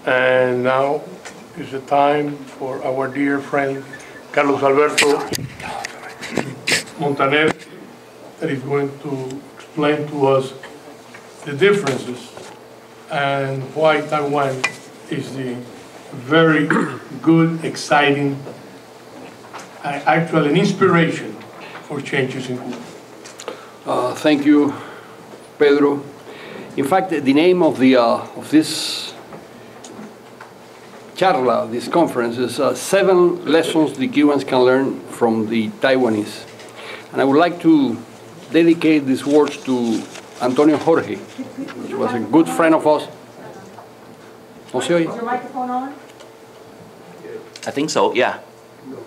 And now is the time for our dear friend Carlos Alberto Montaner, that is going to explain to us the differences and why Taiwan is the very good, exciting, actually an inspiration for changes in Cuba. Thank you, Pedro. In fact, the name of this charla, this conference, is 7 lessons the Cubans can learn from the Taiwanese. And I would like to dedicate these words to Antonio Jorge, which was a good friend of us. Is your microphone on? I think so, yeah.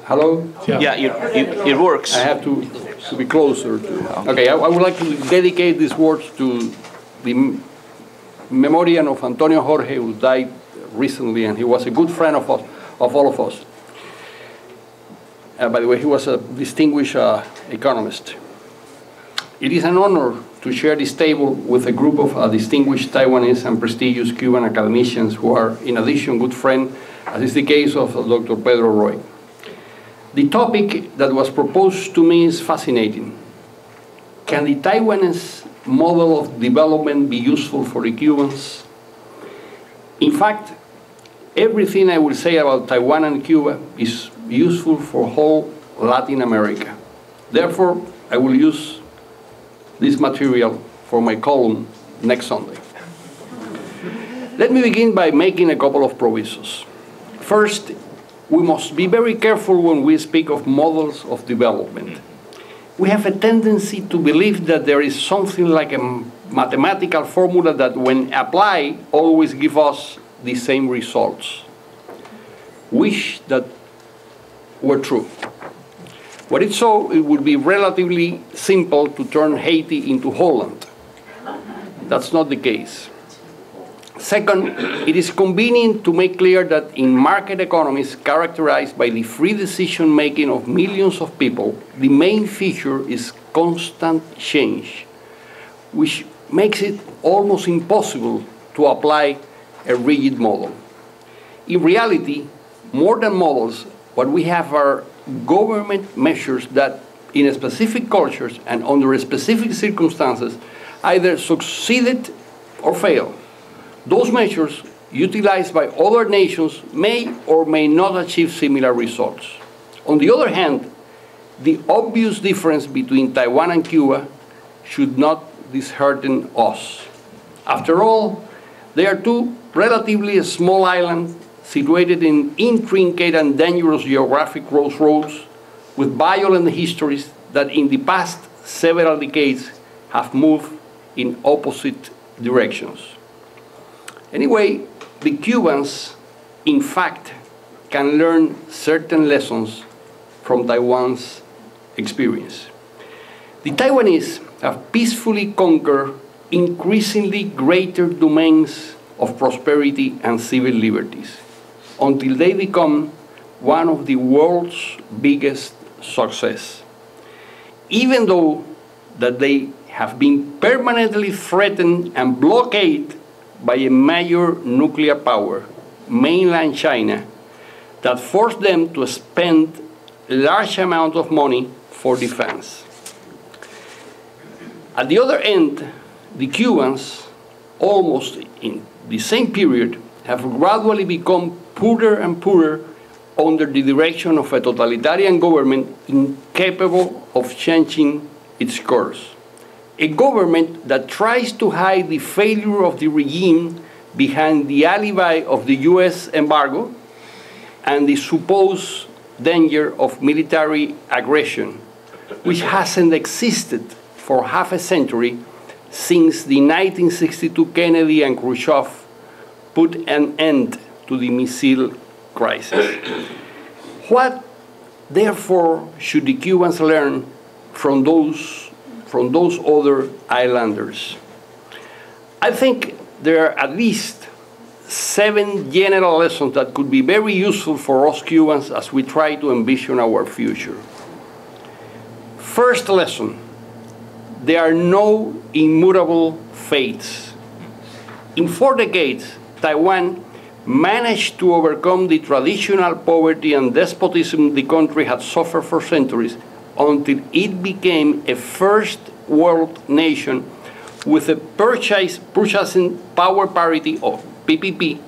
Hello? Yeah, it works. I have to be closer to... Okay, I would like to dedicate these words to the memoriam of Antonio Jorge, who died recently, and he was a good friend of us, of all of us. By the way, he was a distinguished economist. It is an honor to share this table with a group of distinguished Taiwanese and prestigious Cuban academicians who are, in addition, good friends, as is the case of Dr. Pedro Roy. The topic that was proposed to me is fascinating. Can the Taiwanese model of development be useful for the Cubans? In fact, everything I will say about Taiwan and Cuba is useful for whole Latin America. Therefore, I will use this material for my column next Sunday. Let me begin by making a couple of provisos. First, we must be very careful when we speak of models of development. We have a tendency to believe that there is something like a mathematical formula that, when applied, always gives us the same results. Wish that were true. Were it so, it would be relatively simple to turn Haiti into Holland. That's not the case. Second, it is convenient to make clear that in market economies characterized by the free decision-making of millions of people, the main feature is constant change, which makes it almost impossible to apply a rigid model. In reality, more than models, what we have are government measures that, in specific cultures and under specific circumstances, either succeeded or failed. Those measures, utilized by other nations, may or may not achieve similar results. On the other hand, the obvious difference between Taiwan and Cuba should not dishearten us. After all, they are two relatively small islands situated in intricate and dangerous geographic crossroads with violent histories that in the past several decades have moved in opposite directions. Anyway, the Cubans, in fact, can learn certain lessons from Taiwan's experience. The Taiwanese have peacefully conquered increasingly greater domains of prosperity and civil liberties until they become one of the world's biggest success. Even though that they have been permanently threatened and blockaded by a major nuclear power, mainland China, that forced them to spend large amounts of money for defense. At the other end, the Cubans, almost in the same period, have gradually become poorer and poorer under the direction of a totalitarian government incapable of changing its course. A government that tries to hide the failure of the regime behind the alibi of the US embargo and the supposed danger of military aggression, which hasn't existed for half a century since the 1962 Kennedy and Khrushchev put an end to the missile crisis. What, therefore, should the Cubans learn from those other islanders? I think there are at least 7 general lessons that could be very useful for us Cubans as we try to envision our future. First lesson: there are no immutable fates. In 4 decades, Taiwan managed to overcome the traditional poverty and despotism the country had suffered for centuries until it became a first world nation with a purchasing power parity of PPP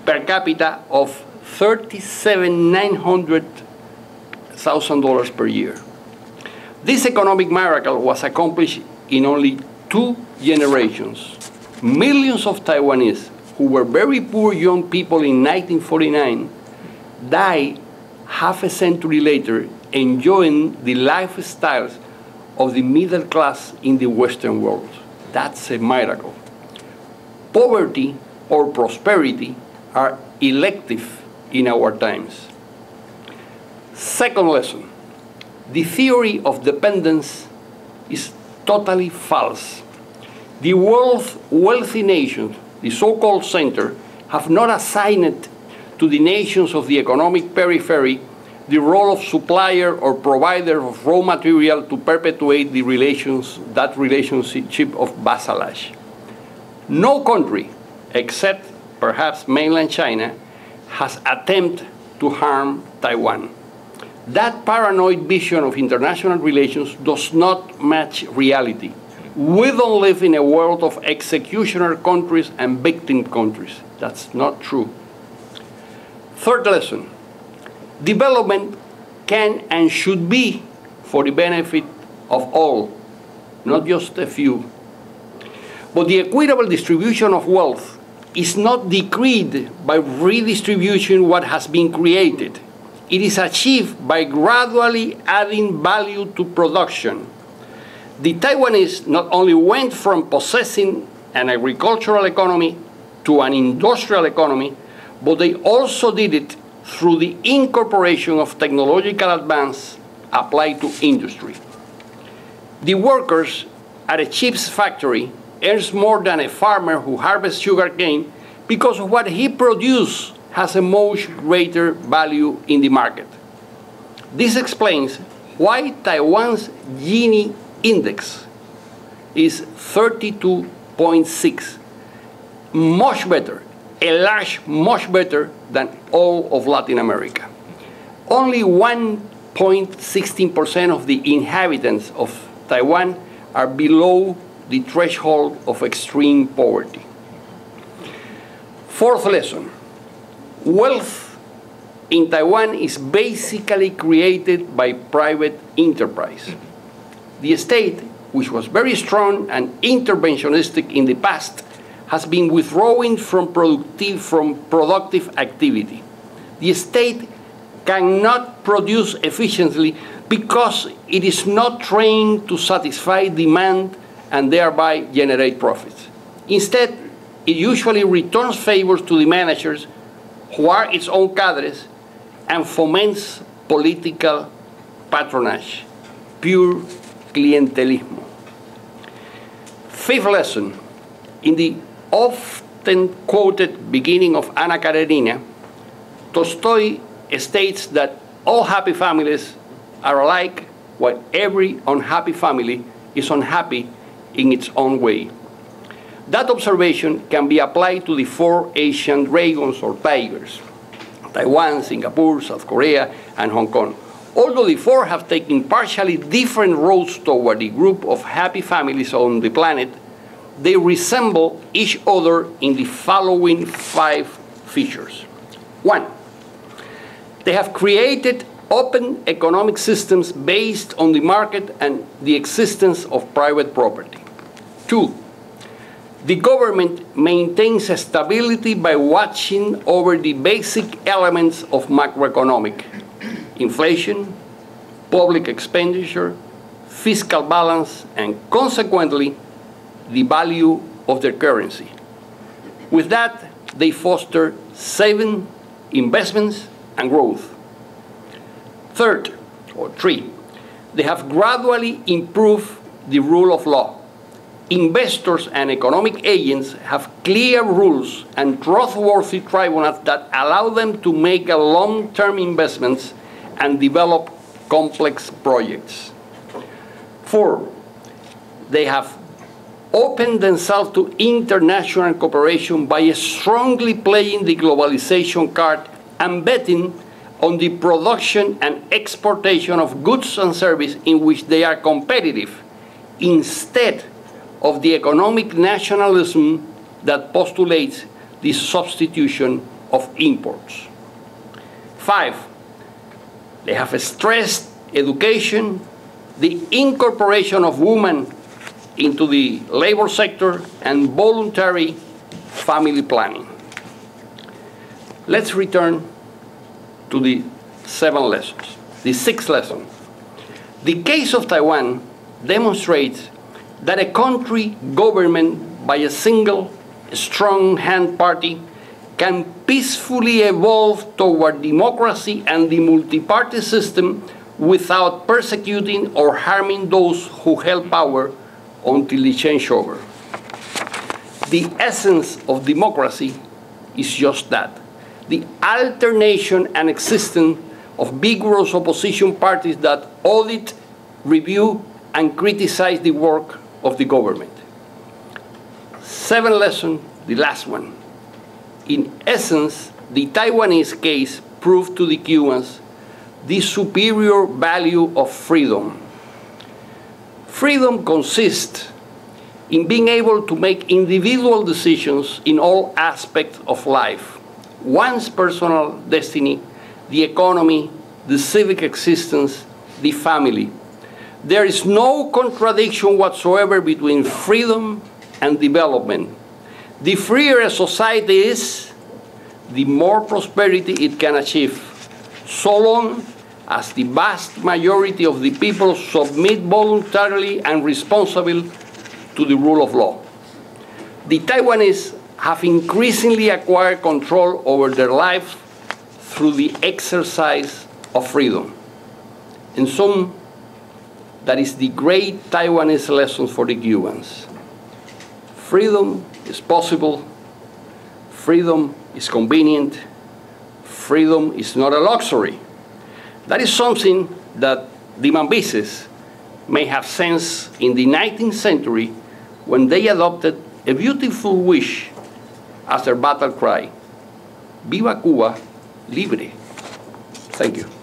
per capita of $37,900 per year. This economic miracle was accomplished in only 2 generations. Millions of Taiwanese who were very poor young people in 1949 died half a century later enjoying the lifestyles of the middle class in the Western world. That's a miracle. Poverty or prosperity are elective in our times. Second lesson, the theory of dependence is totally false. The world's wealthy nations, the so-called center, have not assigned to the nations of the economic periphery the role of supplier or provider of raw material to perpetuate the that relationship of vassalage. No country, except perhaps mainland China, has attempted to harm Taiwan. That paranoid vision of international relations does not match reality. We don't live in a world of executioner countries and victim countries. That's not true. Third lesson, development can and should be for the benefit of all, not just a few. But the equitable distribution of wealth is not decreed by redistribution what has been created. It is achieved by gradually adding value to production. The Taiwanese not only went from possessing an agricultural economy to an industrial economy, but they also did it through the incorporation of technological advance applied to industry. The workers at a chips factory earns more than a farmer who harvests sugarcane because what he produces has a much greater value in the market. This explains why Taiwan's Gini index is 32.6, much better, much better than all of Latin America. Only 1.16% of the inhabitants of Taiwan are below the threshold of extreme poverty. Fourth lesson, wealth in Taiwan is basically created by private enterprise. The state, which was very strong and interventionistic in the past, has been withdrawing from productive activity. The state cannot produce efficiently because it is not trained to satisfy demand and thereby generate profits. Instead, it usually returns favors to the managers who are its own cadres and foments political patronage, pure clientelismo. Fifth lesson, in the often quoted beginning of Anna Karenina, Tolstoy states that all happy families are alike, while every unhappy family is unhappy in its own way. That observation can be applied to the 4 Asian dragons or tigers, Taiwan, Singapore, South Korea, and Hong Kong. Although the 4 have taken partially different roads toward the group of happy families on the planet, they resemble each other in the following 5 features. 1, they have created open economic systems based on the market and the existence of private property. 2, the government maintains stability by watching over the basic elements of macroeconomic: inflation, public expenditure, fiscal balance, and consequently, the value of their currency. With that, they foster saving, investments, and growth. Third, or 3, they have gradually improved the rule of law. Investors and economic agents have clear rules and trustworthy tribunals that allow them to make long-term investments and develop complex projects. 4, they have opened themselves to international cooperation by strongly playing the globalization card and betting on the production and exportation of goods and services in which they are competitive, instead of the economic nationalism that postulates the substitution of imports. 5, they have stressed education, the incorporation of women into the labor sector, and voluntary family planning. Let's return to the 7 lessons. The 6th lesson. The case of Taiwan demonstrates that a country governed by a single, strong-hand party can peacefully evolve toward democracy and the multi-party system without persecuting or harming those who held power until the changeover. The essence of democracy is just that, the alternation and existence of vigorous opposition parties that audit, review, and criticize the work of the government. 7th lesson, the last one. In essence, the Taiwanese case proved to the Cubans the superior value of freedom. Freedom consists in being able to make individual decisions in all aspects of life, one's personal destiny, the economy, the civic existence, the family. There is no contradiction whatsoever between freedom and development. The freer a society is, the more prosperity it can achieve, so long as the vast majority of the people submit voluntarily and responsibly to the rule of law. The Taiwanese have increasingly acquired control over their life through the exercise of freedom. In sum, that is the great Taiwanese lesson for the Cubans. Freedom is possible, freedom is convenient, freedom is not a luxury. That is something that the Mambises may have sensed in the 19th century when they adopted a beautiful wish as their battle cry, Viva Cuba Libre. Thank you.